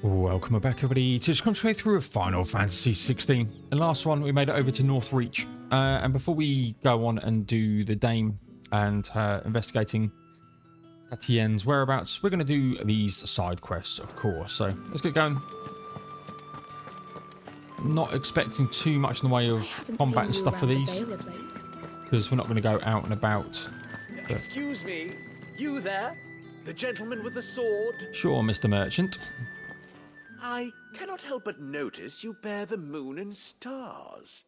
Welcome back, everybody, to just come straight through a Final Fantasy 16. The last one, we made it over to Northreach. And before we go on and do the Dame and investigating Etienne's whereabouts, we're going to do these side quests, of course. So let's get going. Not expecting too much in the way of combat and stuff for these, because we're not going to go out and about. Excuse me, you there? The gentleman with the sword? Sure, Mr. Merchant. I cannot help but notice you bear the moon and stars.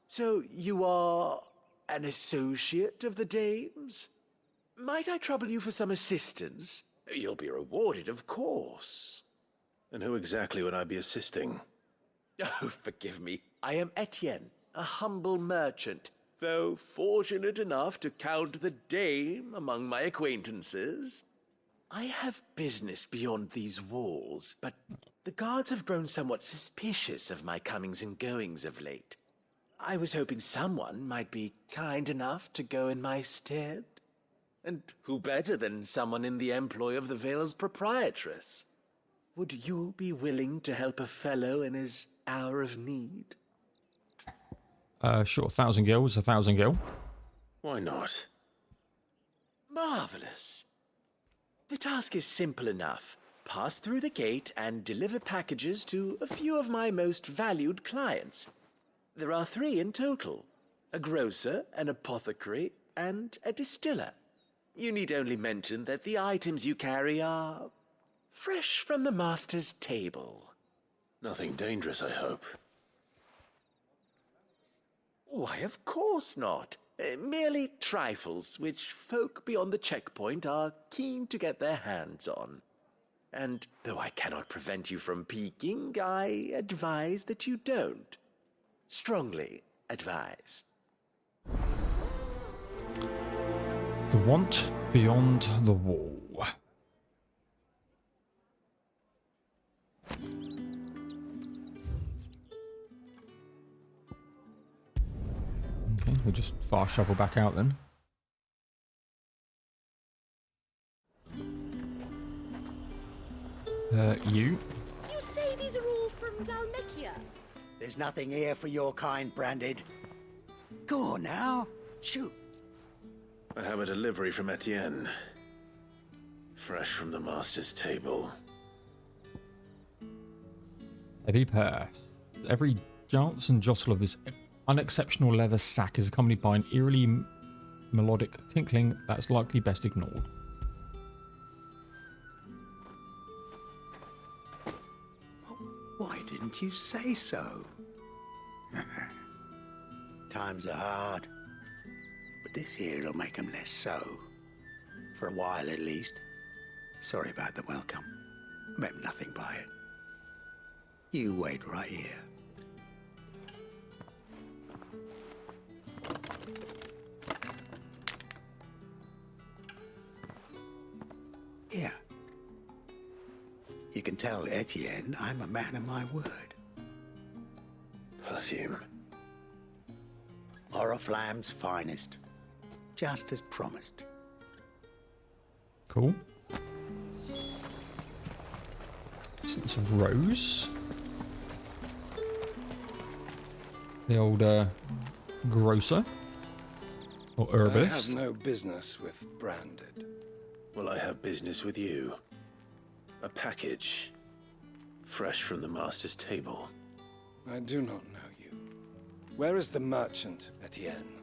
So you are an associate of the Dame's? Might I trouble you for some assistance? You'll be rewarded, of course. And who exactly would I be assisting? Oh, forgive me. I am Etienne, a humble merchant, though fortunate enough to count the Dame among my acquaintances. I have business beyond these walls, but the guards have grown somewhat suspicious of my comings and goings of late. I was hoping someone might be kind enough to go in my stead. And who better than someone in the employ of the Vale's proprietress? Would you be willing to help a fellow in his hour of need? Sure, 1,000 gil is 1,000 gil. Why not? Marvelous. The task is simple enough. Pass through the gate and deliver packages to a few of my most valued clients. There are 3 in total: a grocer, an apothecary, and a distiller. You need only mention that the items you carry are fresh from the master's table. Nothing dangerous, I hope. Why, of course not. Merely trifles which folk beyond the checkpoint are keen to get their hands on. And though I cannot prevent you from peeking, I advise that you don't. Strongly advise. The want beyond the wall. Okay, we'll just fast shovel back out then. You? You say these are all from Dalmekia? There's nothing here for your kind, Branded. Go on now, shoot. I have a delivery from Etienne. Fresh from the master's table. Heavy pair. Every jounce and jostle of this unexceptional leather sack is accompanied by an eerily melodic tinkling that's likely best ignored. Why didn't you say so? Times are hard, but this here'll make 'em less so. For a while at least. Sorry about the welcome. Meant nothing by it. You wait right here. Here. You can tell Etienne I'm a man of my word. Perfume. Oriflamme's finest. Just as promised. Cool. Sense of rose. The old grocer. Or herbalist. I have no business with Branded. Well, I have business with you. A package. Fresh from the master's table. I do not know you. Where is the merchant, Etienne?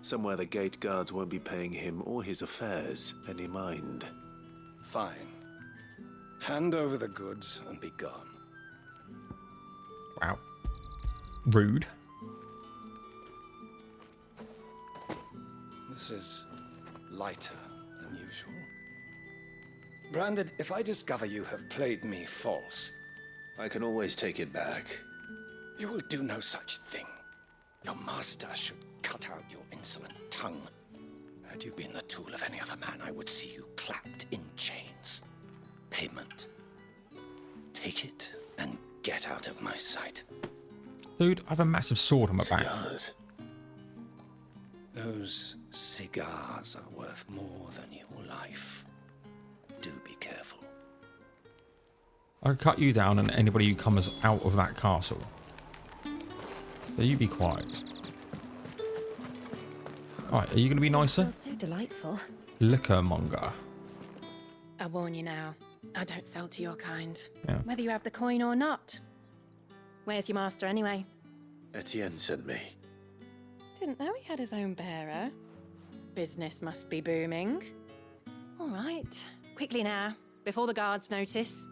Somewhere the gate guards won't be paying him or his affairs any mind. Fine. Hand over the goods and be gone. Wow. Rude. This is lighter than usual. Branded, if I discover you have played me false... I can always take it back. You will do no such thing. Your master should cut out your insolent tongue. Had you been the tool of any other man, I would see you clapped in chains. Payment. Take it and get out of my sight. Dude, I have a massive sword on my back. Cigars. Those cigars are worth more than your life. Do be careful. I can cut you down and anybody who comes out of that castle. So you be quiet. Alright, are you going to be nicer? Smells so delightful. Liquormonger. I warn you now, I don't sell to your kind. Yeah. Whether you have the coin or not. Where's your master anyway? Etienne sent me. Didn't know he had his own bearer. Business must be booming. All right, quickly now, before the guards notice.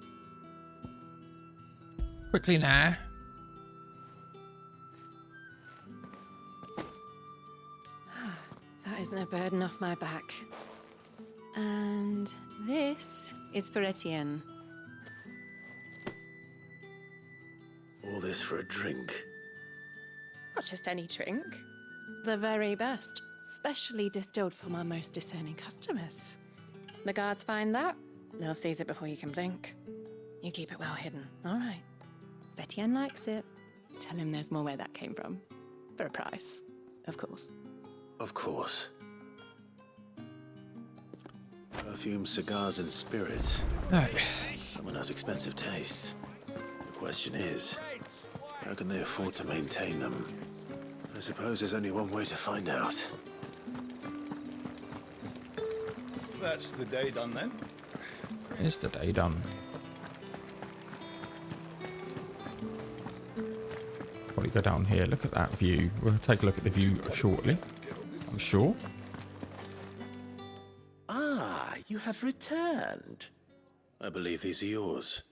Quickly now. That isn't a burden off my back. And this is for Etienne. All this for a drink. Not just any drink. The very best, specially distilled for my most discerning customers. The guards find that, they'll seize it before you can blink. You keep it well hidden, all right? If Etienne likes it, tell him there's more where that came from. For a price, of course. Of course. Perfume, cigars, and spirits. No. Someone has expensive tastes. The question is, how can they afford to maintain them? I suppose there's only one way to find out. That's the day done then. Is the day done? Probably go down here. Look at that view. We'll take a look at the view shortly, I'm sure. Ah, you have returned. I believe these are yours.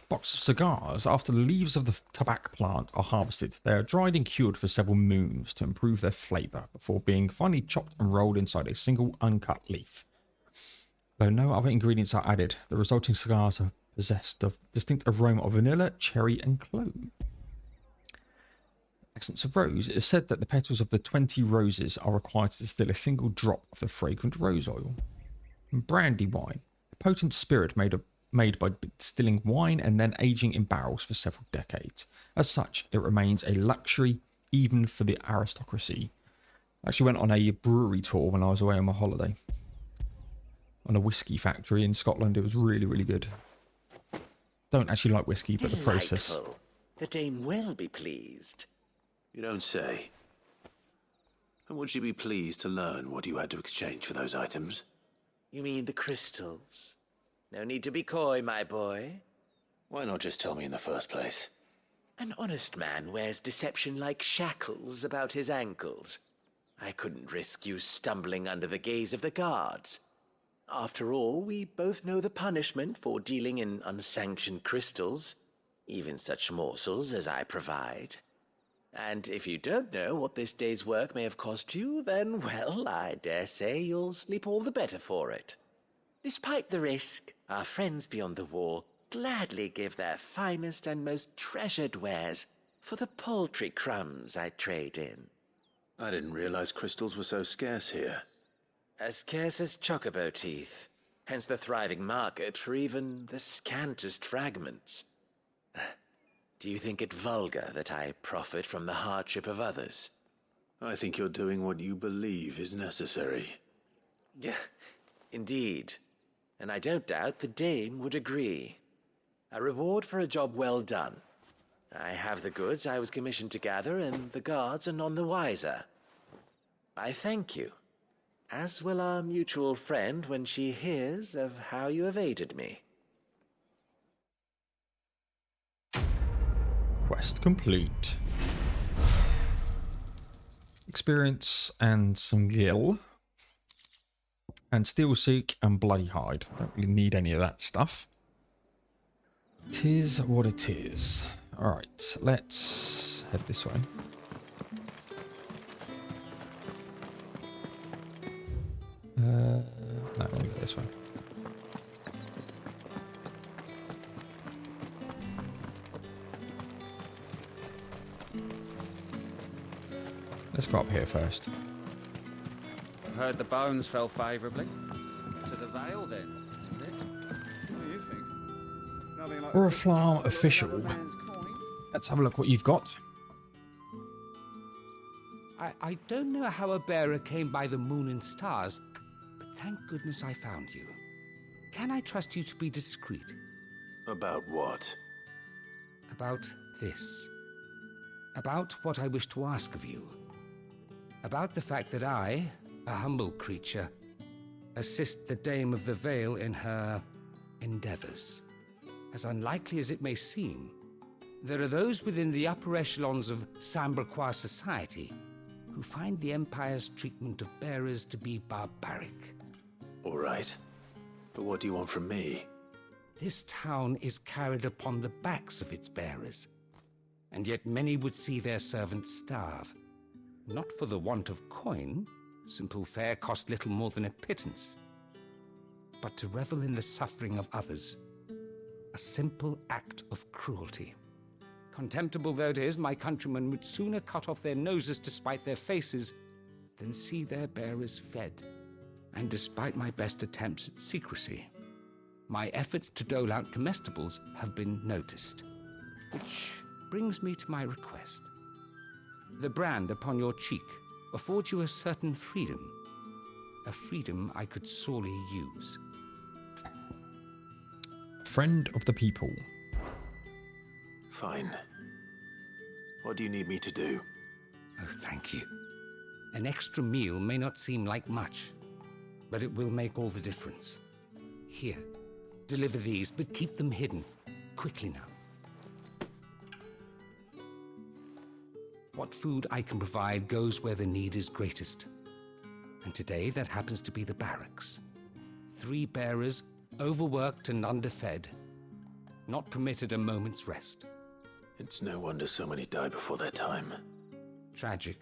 Box of cigars. After the leaves of the tobacco plant are harvested, they are dried and cured for several moons to improve their flavour before being finally chopped and rolled inside a single uncut leaf. Though no other ingredients are added, the resulting cigars are possessed of distinct aroma of vanilla, cherry and clove. Essence of rose. It is said that the petals of the 20 roses are required to distill a single drop of the fragrant rose oil. And brandy wine. A potent spirit made by distilling wine and then aging in barrels for several decades. As such, it remains a luxury even for the aristocracy. I actually went on a brewery tour when I was away on my holiday. On a whiskey factory in Scotland. It was really, really good. Don't actually like whiskey, but the process. Delightful. The dame will be pleased. You don't say. And would she be pleased to learn what you had to exchange for those items? You mean the crystals? No need to be coy, my boy. Why not just tell me in the first place? An honest man wears deception like shackles about his ankles. I couldn't risk you stumbling under the gaze of the guards. After all, we both know the punishment for dealing in unsanctioned crystals, even such morsels as I provide. And if you don't know what this day's work may have cost you, then, well, I dare say you'll sleep all the better for it. Despite the risk, our friends beyond the wall gladly give their finest and most treasured wares for the paltry crumbs I trade in. I didn't realize crystals were so scarce here. As scarce as chocobo teeth, hence the thriving market for even the scantest fragments. Do you think it vulgar that I profit from the hardship of others? I think you're doing what you believe is necessary. Yeah, indeed. And I don't doubt the dame would agree. A reward for a job well done. I have the goods I was commissioned to gather, and the guards are none the wiser. I thank you, as will our mutual friend when she hears of how you have aided me. Quest complete. Experience and some gil. And Steel Seek and Bloody Hide. Don't really need any of that stuff. Tis what it is. Alright, let's head this way. No, let me go this way. Let's go up here first. I've heard the bones fell favourably. To the Vale, then, is it? What do you think? Nothing like Oriflamme official. Let's have a look what you've got. I don't know how a bearer came by the moon and stars, but thank goodness I found you. can I trust you to be discreet? About what? About this. About what I wish to ask of you. About the fact that I, a humble creature, assist the Dame of the Vale in her endeavors. As unlikely as it may seem, there are those within the upper echelons of Samberquois society who find the Empire's treatment of bearers to be barbaric. All right. But what do you want from me? This town is carried upon the backs of its bearers, and yet many would see their servants starve. Not for the want of coin, simple fare cost little more than a pittance, but to revel in the suffering of others, a simple act of cruelty. Contemptible though it is, my countrymen would sooner cut off their noses to spite their faces than see their bearers fed. And despite my best attempts at secrecy, my efforts to dole out comestibles have been noticed. Which brings me to my request. The brand upon your cheek affords you a certain freedom. A freedom I could sorely use. Friend of the people. Fine. What do you need me to do? Oh, thank you. An extra meal may not seem like much, but it will make all the difference. Here, deliver these, but keep them hidden. Quickly now. What food I can provide goes where the need is greatest. And today that happens to be the barracks. 3 bearers, overworked and underfed, not permitted a moment's rest. It's no wonder so many die before their time. Tragic,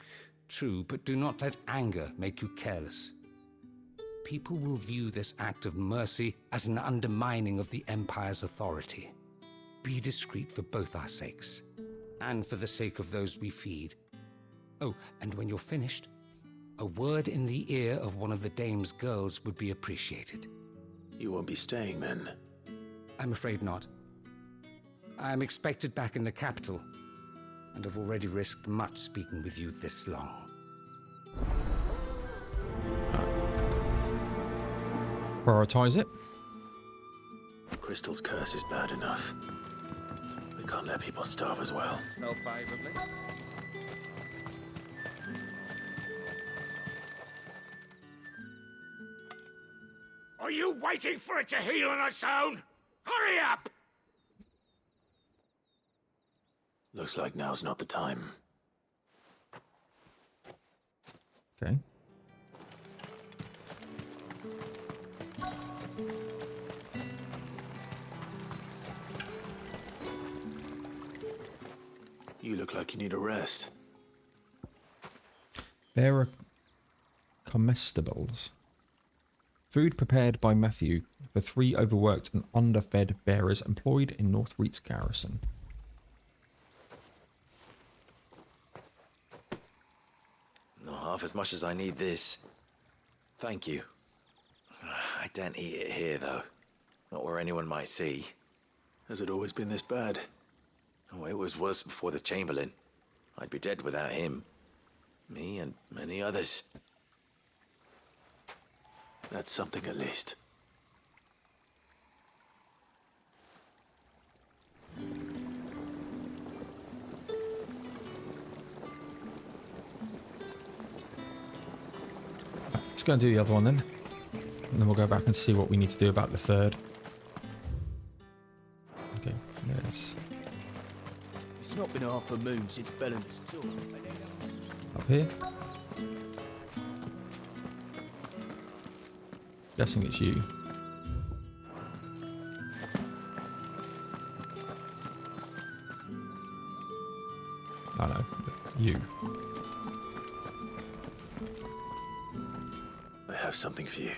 true, but do not let anger make you careless. People will view this act of mercy as an undermining of the Empire's authority. Be discreet for both our sakes, and for the sake of those we feed. Oh, and when you're finished, a word in the ear of one of the Dame's girls would be appreciated. You won't be staying then? I'm afraid not. I'm expected back in the capital, and have already risked much speaking with you this long. Prioritize it. Crystal's curse is bad enough. We can't let people starve as well. Fell favorably. Are you waiting for it to heal on its own? Hurry up! Looks like now's not the time. Okay. You look like you need a rest. Bearer comestibles. Food prepared by Matthew for 3 overworked and underfed bearers employed in Northreach garrison. Not half as much as I need this. Thank you. I don't eat it here, though. Not where anyone might see. Has it always been this bad? Oh, it was worse before the Chamberlain. I'd be dead without him. Me and many others. That's something at least. Let's go and do the other one then. And then we'll go back and see what we need to do about the third. Okay, there's... It's not been half a moon since Bellen's tour. Up here. Guessing it's you. Oh no, you. I have something for you.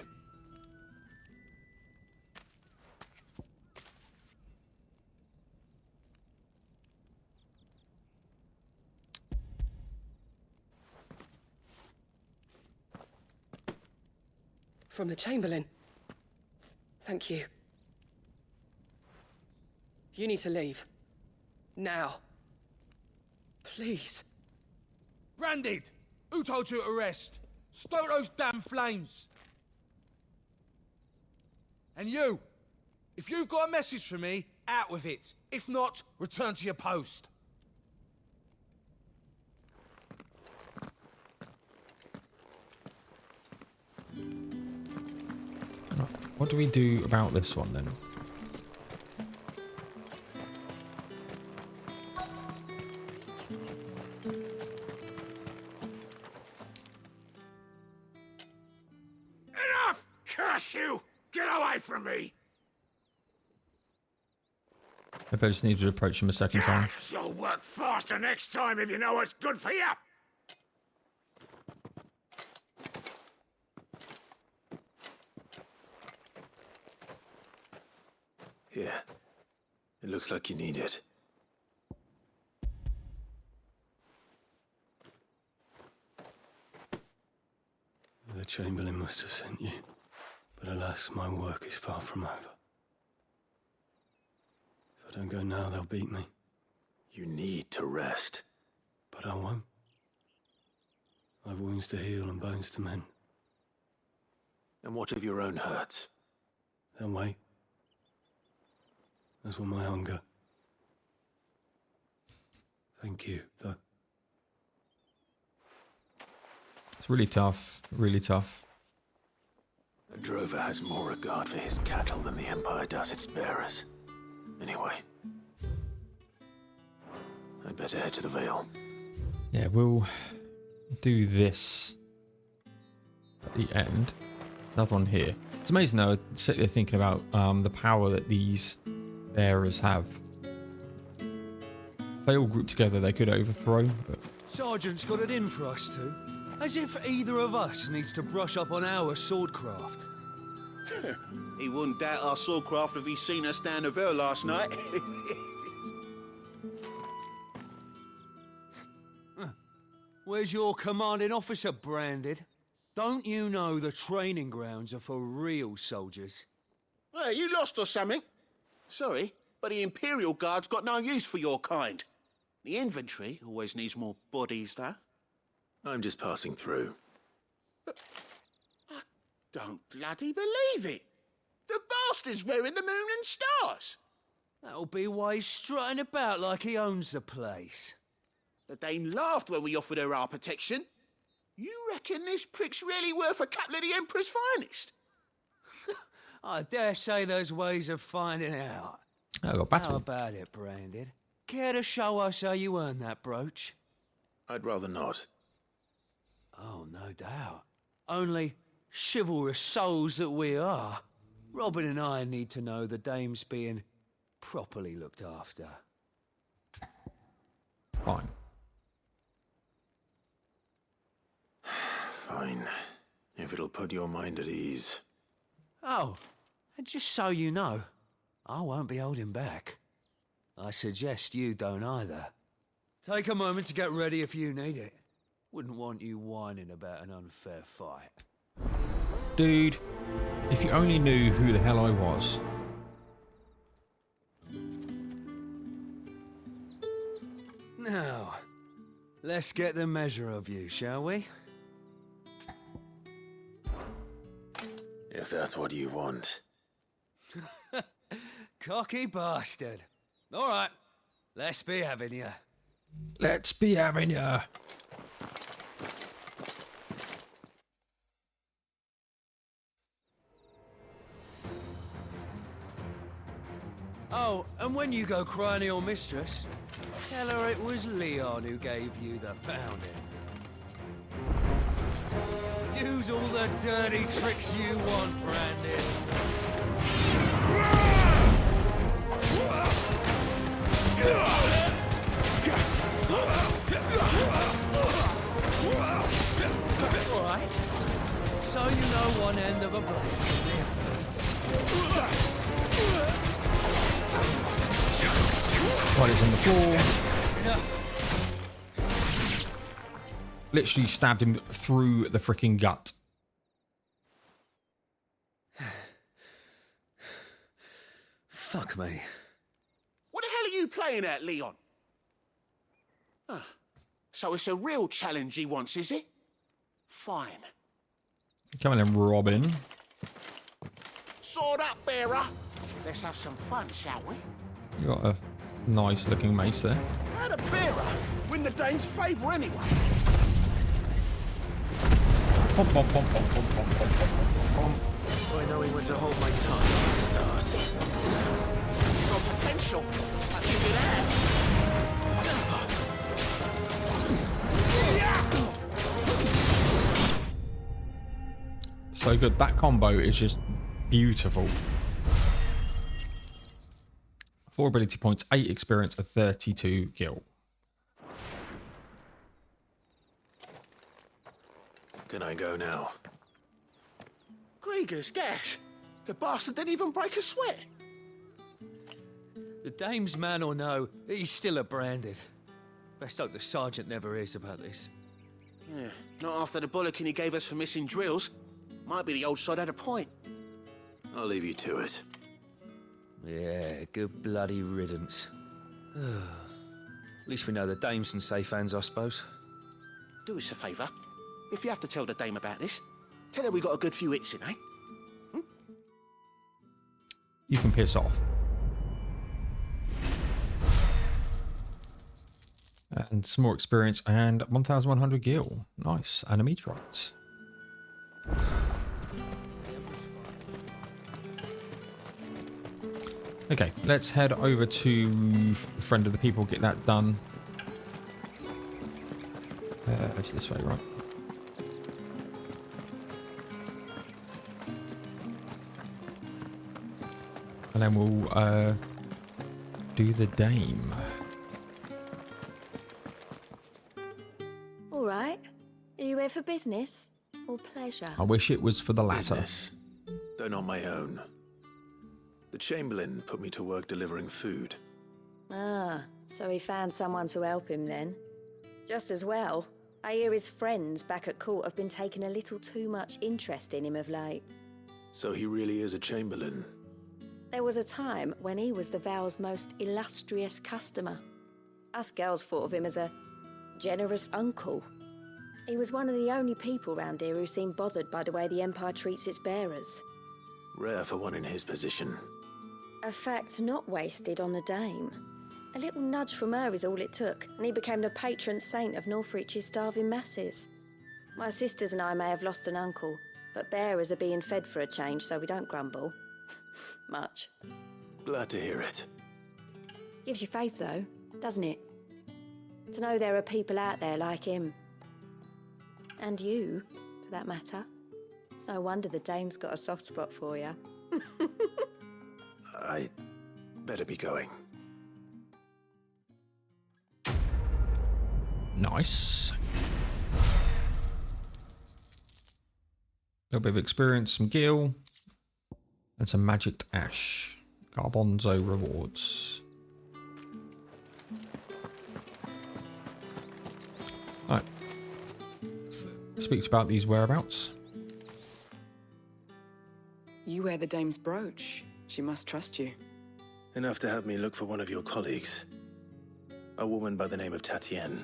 From the Chamberlain. Thank you. You need to leave. Now. Please. Branded! Who told you to rest? Stoke those damn flames! And you! If you've got a message for me, out with it. If not, return to your post. What do we do about this one then? Enough! Curse you! Get away from me! Maybe I just need to approach him a second time. You'll work faster next time if you know what's good for you! Here. It looks like you need it. The Chamberlain must have sent you. But alas, my work is far from over. If I don't go now, they'll beat me. You need to rest. But I won't. I've wounds to heal and bones to mend. And what of your own hurts? They'll wait. As will my hunger. Thank you, though. It's really tough, really tough. A drover has more regard for his cattle than the Empire does its bearers. Anyway, I'd better head to the Vale. Yeah, we'll do this at the end. Another one here. It's amazing though, sit there thinking about the power that these bearers have. If they all group together, they could overthrow. But... Sergeant's got it in for us two. As if either of us needs to brush up on our swordcraft. He wouldn't doubt our swordcraft if he seen us down the Vale last night. Where's your commanding officer branded? Don't you know the training grounds are for real soldiers? Hey, you lost or something? Sorry, but the Imperial Guard's got no use for your kind. The infantry always needs more bodies, though. I'm just passing through. I don't bloody believe it. The bastard's wearing the moon and stars. That'll be why he's strutting about like he owns the place. The Dane laughed when we offered her our protection. You reckon this prick's really worth a couple of the Emperor's finest? I dare say there's ways of finding out. I got battle. How about it, Branded? Care to show us how you earned that brooch? I'd rather not. Oh, no doubt. Only chivalrous souls that we are, Robin and I need to know the dame's being properly looked after. Fine. Fine. If it'll put your mind at ease. Oh, and just so you know, I won't be holding back. I suggest you don't either. Take a moment to get ready if you need it. Wouldn't want you whining about an unfair fight. Dude, if you only knew who the hell I was. Now, let's get the measure of you, shall we? If that's what you want. Cocky bastard. All right, let's be having you. Let's be having ya. Oh, and when you go crying to your mistress, tell her it was Leon who gave you the pounding. Use all the dirty tricks you want, Brandon. All right. So you know one end of a blade from the other. Body's on the floor. Literally stabbed him through the freaking gut. Fuck me. What the hell are you playing at, Leon? Ah, so it's a real challenge he wants, is it? Fine. Come on then, Robin. Sword up, bearer. Let's have some fun, shall we? You got a nice looking mace there. How'd a bearer win the Dane's favour anyway? Pom, pom, pom, pom, pom, pom, pom, pom, pom. I know when to hold my tongue at the start. Got potential. I'll give you that. So good. That combo is just beautiful. 4 ability points, 8 experience, and 32 gil. Can I go now? Grieger's gas. The bastard didn't even break a sweat. The dame's man or no, he's still a branded. Best hope the sergeant never hears about this. Yeah, not after the bollocking he gave us for missing drills. Might be the old sod had a point. I'll leave you to it. Yeah, good bloody riddance. At least we know the dame's in safe hands, I suppose. Do us a favour. If you have to tell the dame about this, tell her we got a good few hits in, eh? You can piss off. And some more experience and 1,100 gil. Nice. And a meteorite. Okay, let's head over to Friend of the People, get that done. It's this way, right? And then we'll do the dame. All right. Are you here for business or pleasure? I wish it was for the latter. Business, though not my own. The Chamberlain put me to work delivering food. Ah, so he found someone to help him then. Just as well. I hear his friends back at court have been taking a little too much interest in him of late. So he really is a Chamberlain. There was a time when he was the Val's most illustrious customer. Us girls thought of him as a generous uncle. He was one of the only people round here who seemed bothered by the way the Empire treats its bearers. Rare for one in his position. A fact not wasted on the dame. A little nudge from her is all it took, and he became the patron saint of Northreach's starving masses. My sisters and I may have lost an uncle, but bearers are being fed for a change, so we don't grumble. Much. Glad to hear it. Gives you faith, though, doesn't it? To know there are people out there like him. And you, for that matter. It's no wonder the dame's got a soft spot for you. I better be going. Nice. A little bit of experience, some gil, and some magicked ash. Garbanzo rewards. Alright. Speaks about these whereabouts. You wear the dame's brooch. She must trust you. Enough to have me look for one of your colleagues. A woman by the name of Tatienne.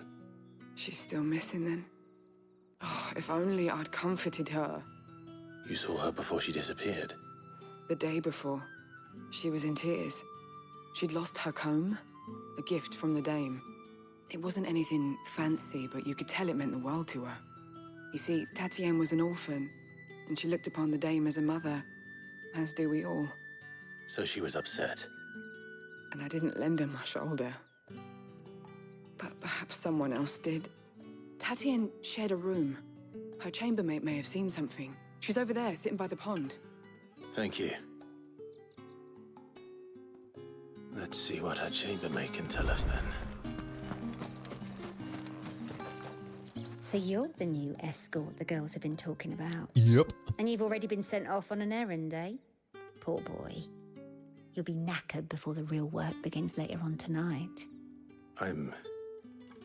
She's still missing then? Oh, if only I'd comforted her. You saw her before she disappeared. The day before, she was in tears. She'd lost her comb, a gift from the dame. It wasn't anything fancy, but you could tell it meant the world to her. You see, Tatienne was an orphan, and she looked upon the dame as a mother, as do we all. So she was upset. And I didn't lend her my shoulder. But perhaps someone else did. Tatienne shared a room. Her chambermaid may have seen something. She's over there, sitting by the pond. Thank you. Let's see what her chambermaid can tell us then. So you're the new escort the girls have been talking about? Yep. And you've already been sent off on an errand, eh? Poor boy. You'll be knackered before the real work begins later on tonight. I'm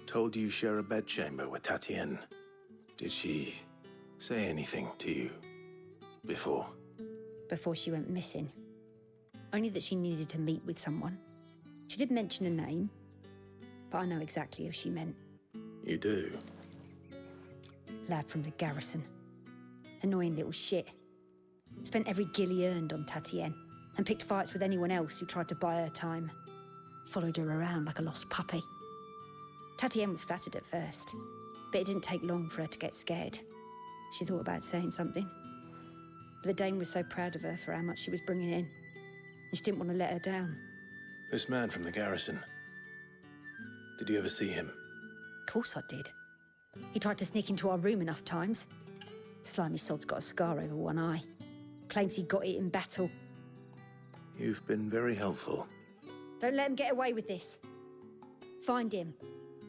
told you share a bedchamber with Tatienne. Did she say anything to you before? Before she went missing. Only that she needed to meet with someone. She did mention a name, but I know exactly who she meant. You do? Lad from the garrison. Annoying little shit. Spent every guil he earned on Tatienne, and picked fights with anyone else who tried to buy her time. Followed her around like a lost puppy. Tatienne was flattered at first, but it didn't take long for her to get scared. She thought about saying something. But the Dane was so proud of her for how much she was bringing in, and she didn't want to let her down. This man from the garrison. Did you ever see him? Of course I did. He tried to sneak into our room enough times. Slimy sod's got a scar over one eye. Claims he got it in battle. You've been very helpful. Don't let him get away with this. Find him,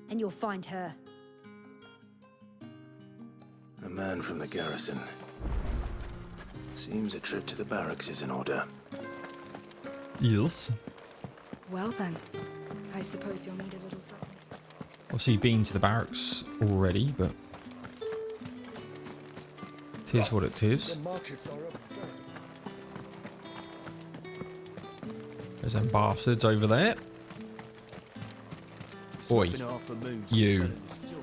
and you'll find her. A man from the garrison. Seems a trip to the barracks is in order. Yes. Well then, I suppose you'll need a little something. Obviously been to the barracks already, but it is what it is. There's them bastards over there. Oi, you.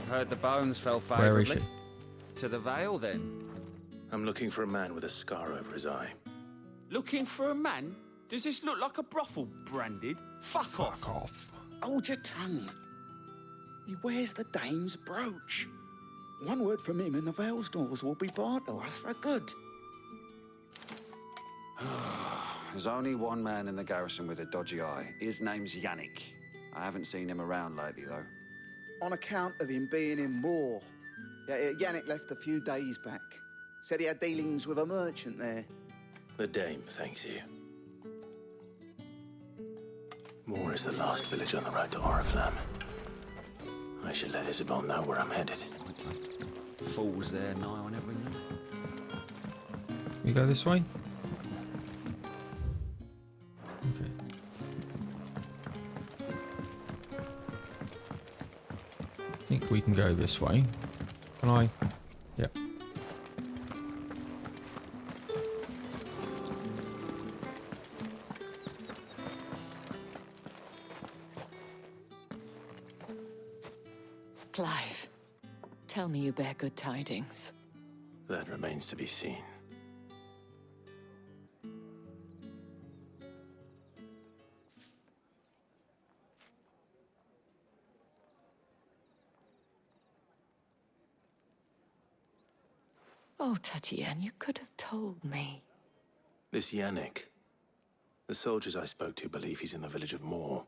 Heard the bones fell Where favourably. is she? To the Vale, then. I'm looking for a man with a scar over his eye. Looking for a man? Does this look like a brothel branded? Fuck off. Fuck off. Hold your tongue. He wears the dame's brooch. One word from him and the Vale's doors will be barred to us for good. There's only one man in the garrison with a dodgy eye. His name's Yannick. I haven't seen him around lately, though. On account of him being in war. Yeah, Yannick left a few days back. Said he had dealings with a merchant there. The dame thanks you. Moor is the last village on the road to Oriflamme. I should let Isabel know where I'm headed. Fools there nigh on every night. We go this way? Okay. I think we can go this way. Can I? Yep. Clive, tell me you bear good tidings. That remains to be seen. Oh, Tatienne, you could have told me. This Yannick. The soldiers I spoke to believe he's in the village of Moor.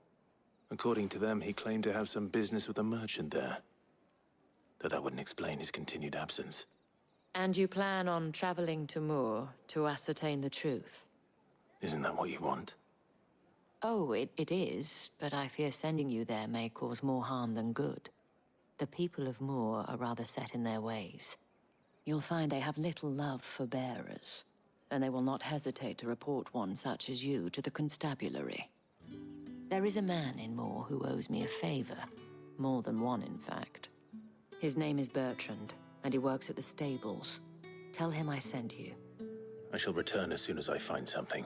According to them, he claimed to have some business with a merchant there. Though that wouldn't explain his continued absence. And you plan on traveling to Moor to ascertain the truth? Isn't that what you want? Oh, it is, but I fear sending you there may cause more harm than good. The people of Moor are rather set in their ways. You'll find they have little love for bearers, and they will not hesitate to report one such as you to the constabulary. There is a man in Moor who owes me a favor. More than one, in fact. His name is Bertrand, and he works at the stables. Tell him I sent you. I shall return as soon as I find something.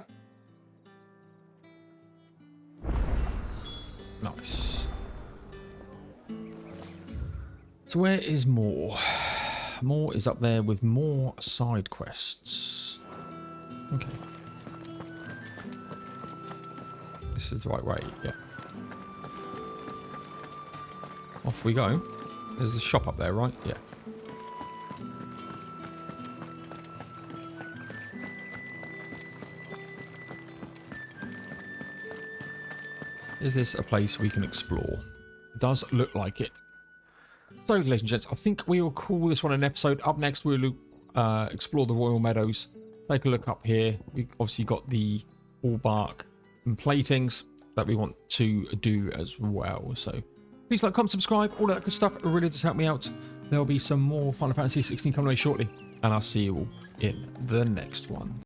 Nice. So where is Moor? Moor is up there with more side quests. Okay. This is the right way, yeah. Off we go. There's a shop up there, right? Yeah. Is this a place we can explore? It does look like it. So, ladies and gents, I think we will call this one an episode. Up next, we'll explore the Royal Meadows. Take a look up here. We've obviously got the all bark and platings that we want to do as well. So, please like, comment, subscribe, all that good stuff. It really does help me out. There'll be some more Final Fantasy 16 coming away shortly. And I'll see you all in the next one.